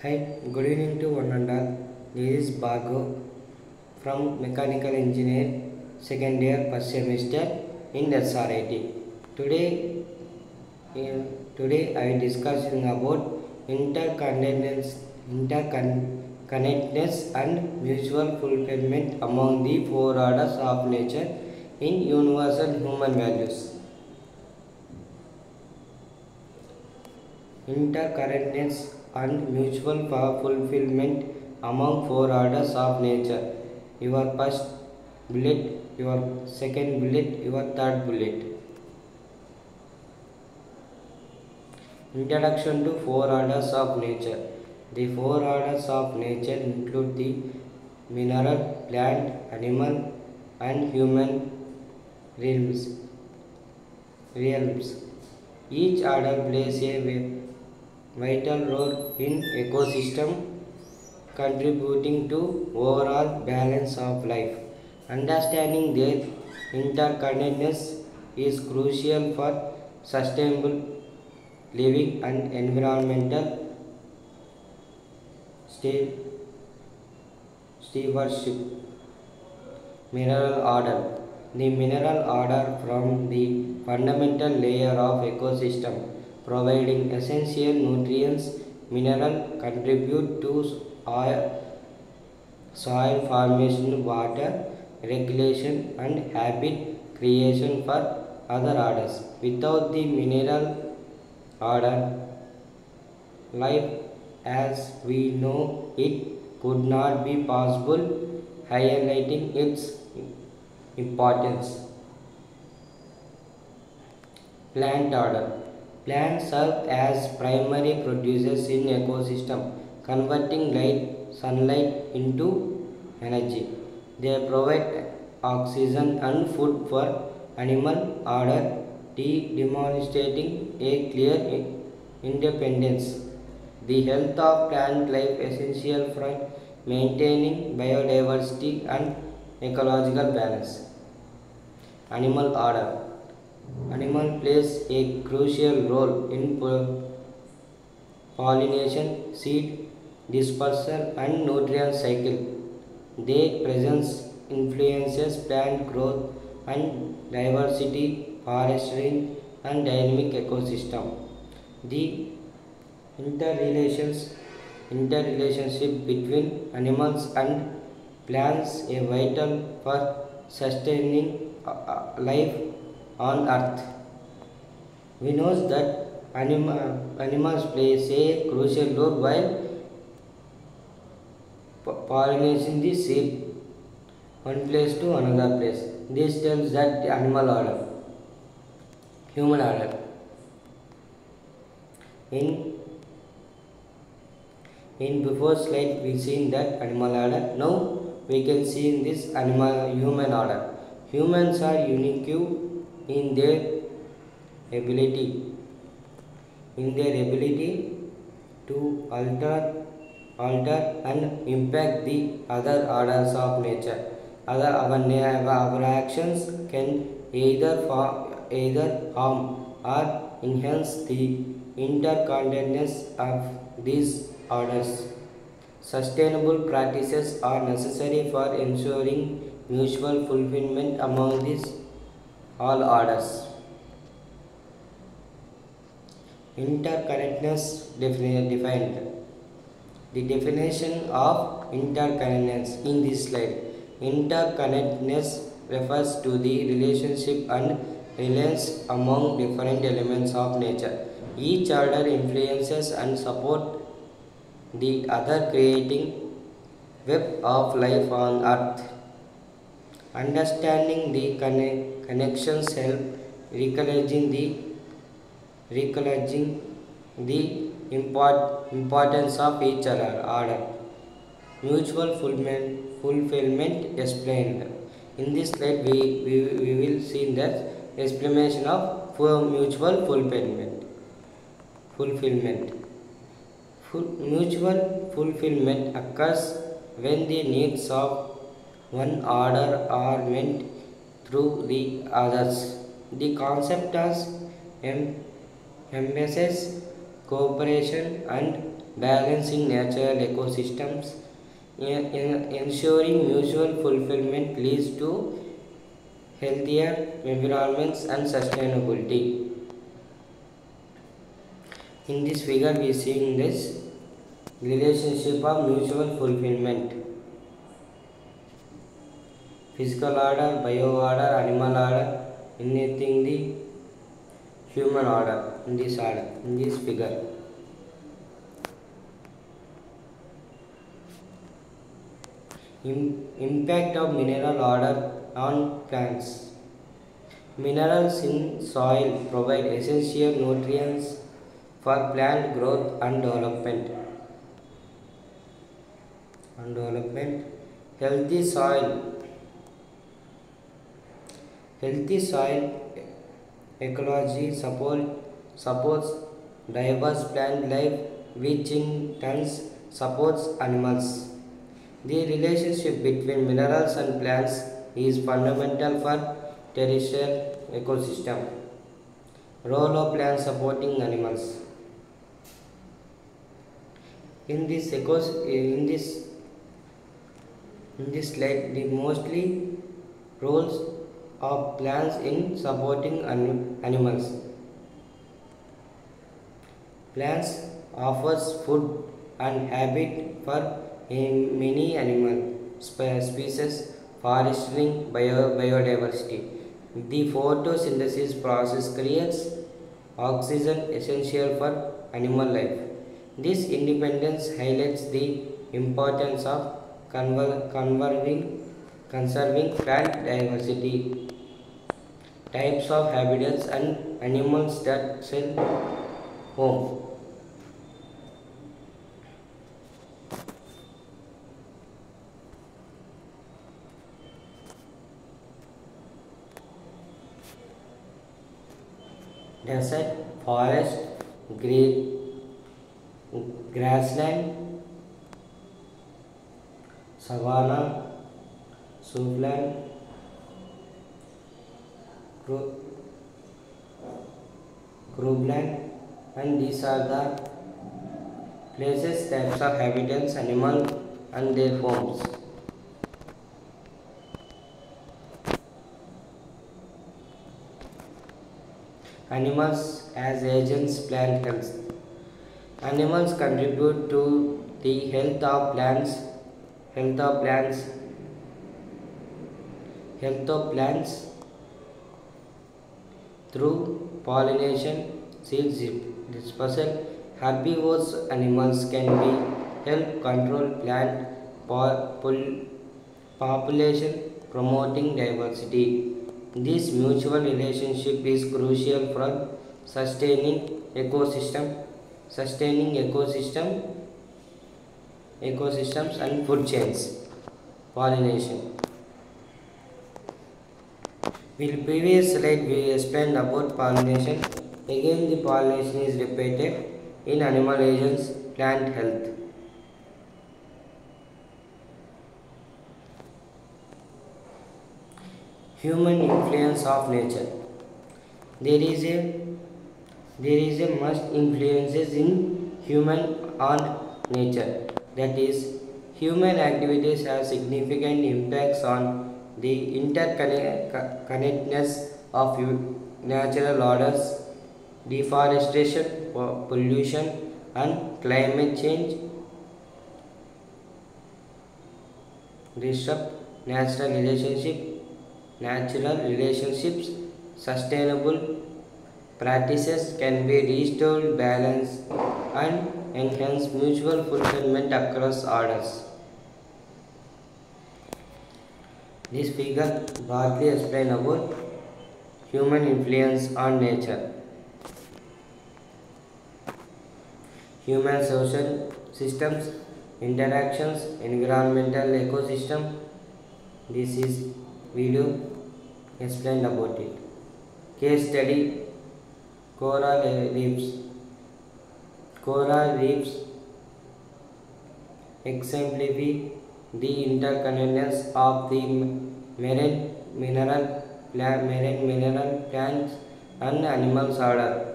Hi, good evening to one and all. This is Bhargav from Mechanical Engineer, second year, first semester in SRIT. Today, today I am discussing about interconnectedness and mutual fulfillment among the four orders of nature in universal human values. Interconnectedness and mutual fulfillment among four orders of nature. Your first bullet, your second bullet, your third bullet. Introduction to four orders of nature. The four orders of nature include the mineral, plant, animal and human realms. Each order plays a vital role in ecosystem, contributing to overall balance of life. Understanding their interconnectedness is crucial for sustainable living and environmental stewardship. Mineral order. The mineral order forms the fundamental layer of ecosystem, providing essential nutrients. Minerals contribute to soil formation, water regulation and habit creation for other orders. Without the mineral order, life as we know it could not be possible, highlighting its importance. Plant order. Plants serve as primary producers in ecosystem, converting sunlight into energy. They provide oxygen and food for animal order, demonstrating a clear independence. The health of plant life essential for maintaining biodiversity and ecological balance. Animal order. Animal plays a crucial role in pollination, seed dispersal and nutrient cycle. Their presence influences plant growth and diversity, forestry and dynamic ecosystem. The interrelationship between animals and plants is vital for sustaining life on earth. We know that animals play a crucial role while pollinating the seed one place to another place. This tells that the animal order. Human order. In before slide we seen that animal order. Now we can see in this human order. Humans are unique in their ability to alter and impact the other orders of nature. Our actions can either harm or enhance the interconnectedness of these orders. Sustainable practices are necessary for ensuring mutual fulfillment among these all orders. Interconnectedness defined. The definition of interconnectedness in this slide. Interconnectedness refers to the relationship and reliance among different elements of nature. Each order influences and supports the other, creating web of life on earth. Understanding the connections help recognizing the importance of each order. Mutual fulfillment explained. In this slide we will see the explanation of mutual fulfillment. Mutual fulfillment occurs when the needs of one order are met through the others. The concept emphasizes cooperation and balancing natural ecosystems. Ensuring mutual fulfillment leads to healthier environments and sustainability. In this figure, we see in this relationship of mutual fulfillment. Physical order, bio order, animal order, anything the human order in this figure. Impact of mineral order on plants. Minerals in soil provide essential nutrients for plant growth and development. Healthy soil ecology supports diverse plant life, which in turn supports animals. The relationship between minerals and plants is fundamental for terrestrial ecosystem. Role of plants supporting animals. In this slide, the mostly roles of plants in supporting animals. Plants offers food and habit for many animal species, fostering biodiversity. The photosynthesis process creates oxygen essential for animal life. This independence highlights the importance of conserving plant diversity. Types of habitats and animals that shall home. Desert, forest, grassland, savanna, shrubland, grubland, and these are the places, types of habitats, animals and their homes. Animals as agents plant health. Animals contribute to the health of plants through pollination, seed dispersal. Herbivorous animals can help control plant population, promoting diversity. This mutual relationship is crucial for sustaining ecosystems and food chains. Pollination. In previous slide we explained about pollination. Again the pollination is repeated in animal agents plant health. Human influence of nature. There is a much influences in human on nature. That is, human activities have significant impacts on the interconnectedness of natural orders. Deforestation, pollution, and climate change disrupt natural relationships. Sustainable practices can be restored balance and enhance mutual fulfillment across orders. This figure broadly explains about human influence on nature. Human social systems, interactions, environmental ecosystem. This is video explained about it. Case study: coral reefs. Coral reefs exemplify the interconnectedness of the marine mineral plants and animals order.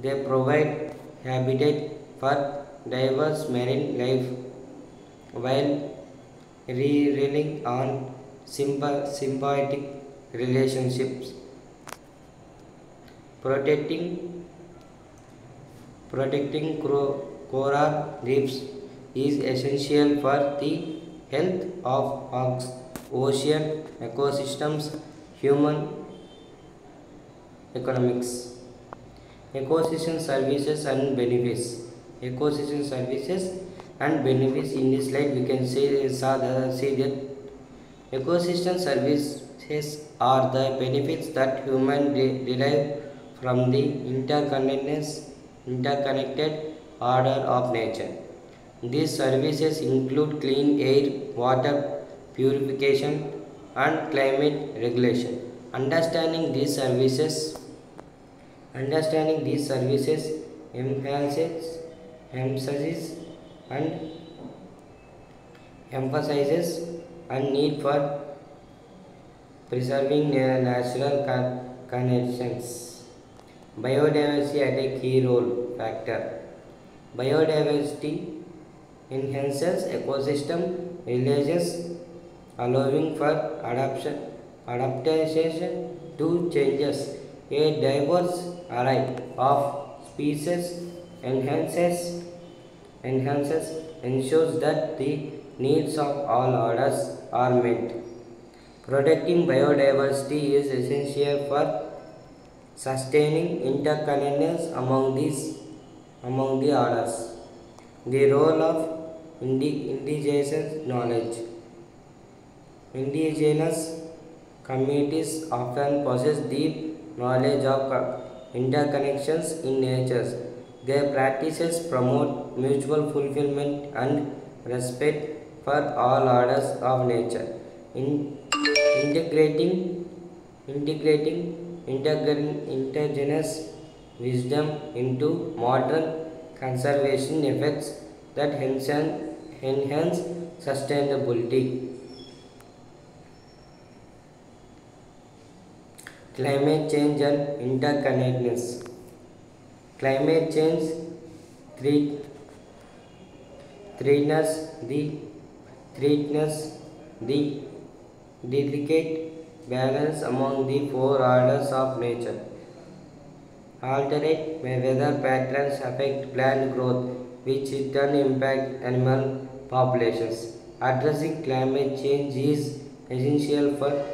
They provide habitat for diverse marine life while relying on symbiotic relationships. Protecting coral reefs is essential for the health of ocean ecosystems, human economics. Ecosystem services and benefits. Ecosystem services and benefits in this slide we can see that ecosystem services are the benefits that humans derive from the interconnected order of nature. These services include clean air, water purification, and climate regulation. Understanding these services emphasizes and emphasizes a need for preserving natural connections. Biodiversity at a key role factor. Biodiversity enhances ecosystem relations, allowing for adaptation to changes. A diverse array of species ensures that the needs of all orders are met. Protecting biodiversity is essential for sustaining interconnectedness among the orders. The role of indigenous knowledge. Indigenous communities often possess deep knowledge of interconnections in nature. Their practices promote mutual fulfillment and respect for all orders of nature. Integrating indigenous wisdom into modern conservation efforts that enhance sustainability. Climate change and interconnectedness. Climate change threatens the delicate balance among the four orders of nature. Altered weather patterns affect plant growth, which in turn impact animal populations. Addressing climate change is essential for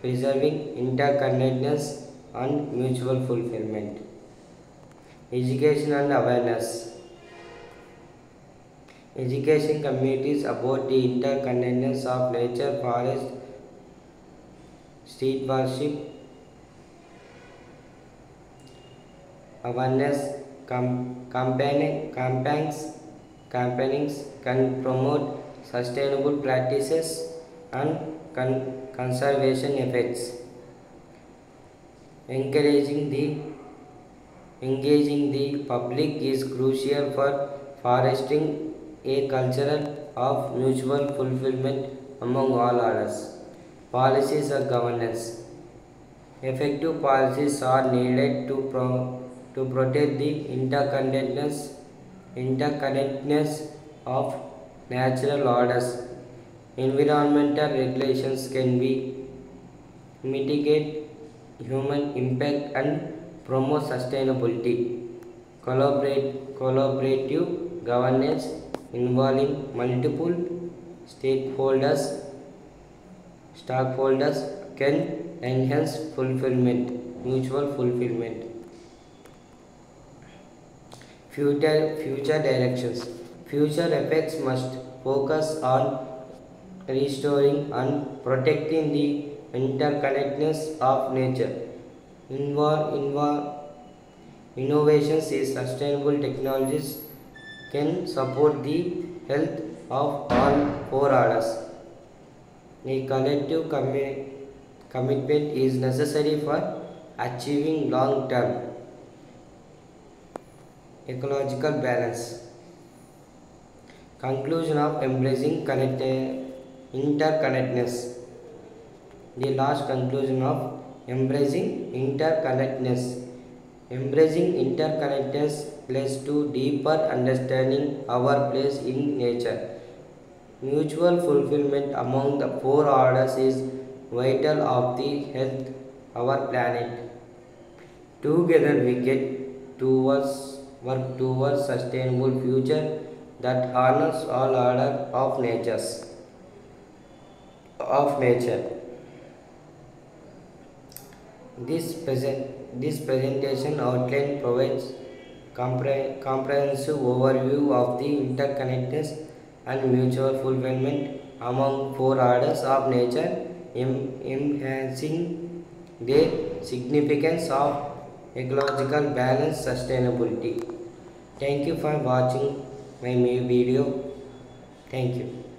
preserving interconnectedness and mutual fulfillment. Education and awareness. Education communities about the interconnectedness of nature, forest, stewardship. Awareness campaigns can promote sustainable practices and conservation efforts. Engaging the public is crucial for fostering a culture of mutual fulfillment among all orders. Policies and governance. Effective policies are needed to protect the interconnectedness of natural orders. Environmental regulations can mitigate human impact and promote sustainability. Collaborative governance involving multiple stakeholders can enhance mutual fulfillment. Future directions. Future efforts must focus on restoring and protecting the interconnectedness of nature. Innovations in sustainable technologies can support the health of all four orders. A collective commitment is necessary for achieving long-term ecological balance. Conclusion of embracing interconnectedness. The last conclusion of embracing interconnectedness. Embracing interconnectedness place to deeper understanding our place in nature. Mutual fulfillment among the four orders is vital of the health our planet. Together we get towards work towards sustainable future that honors all order of nature. This presentation outline provides comprehensive overview of the interconnectedness and mutual fulfillment among four orders of nature, enhancing the significance of ecological balance sustainability. Thank you for watching my video. Thank you.